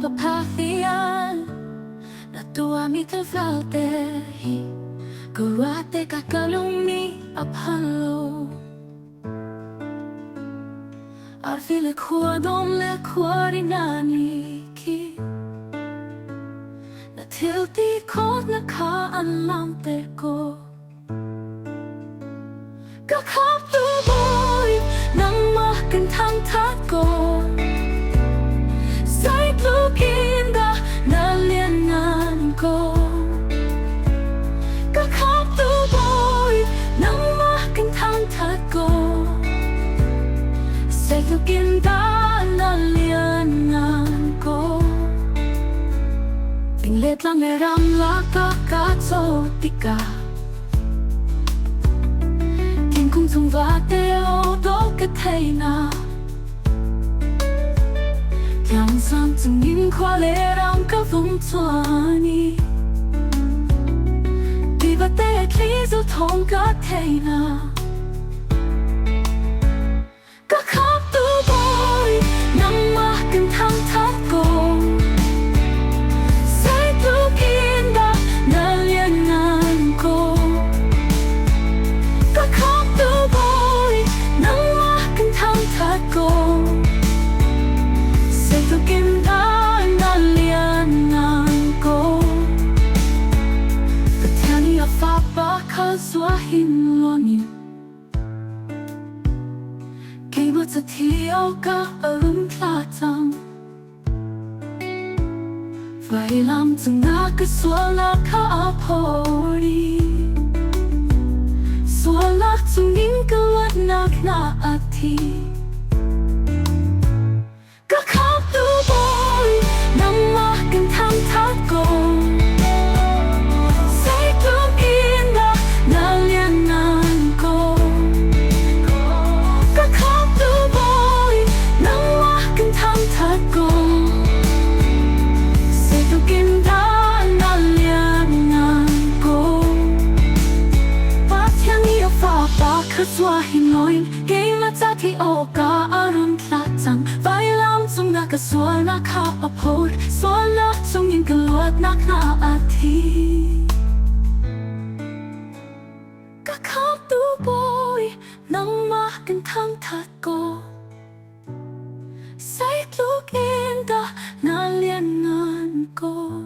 Bawipa Pathian na tuahmi Tivate karate kakalumi aphalo Arfi le khua-dawm le khua-rinani ki na thil khawh-nak langhter ko Khamhtu Bawi nangmah thangthat ko Zeitluk na lianngan ko Khamhtu Bawi nangmah thangthat ko Zeitluk na lianhngan ko Fing tlang ramlak chawh tikah Thingkung Tivate theih na Tlangsang cungin vung Tivate thlizil theih na Khamhtu Bawi nangmah thangthat ko Zeitluk na lianngan ko Khamhtu Bawi nangmah thangthat ko Zeitluk na lianhngan ko Pathian suahin lonin sa thiêu ka Tlangsang Vậy làm từng ngã cứ xua lạc khá-apori Xua lạc cungin khawh-nak na Arfi Khamhtu Bawi nangmah thangthat ko Zeitluk na lianngan ko Khamhtu Bawi nangmah thangthat ko Zeitluk na lianhngan ko Pathian suahin loin theih Tlangsang Vai lam cung na sual na apod Sual na cungin khawh-nak na Arfi Khamhtu Bawi nangmah thangthat ko Zeitluk na lianngan ko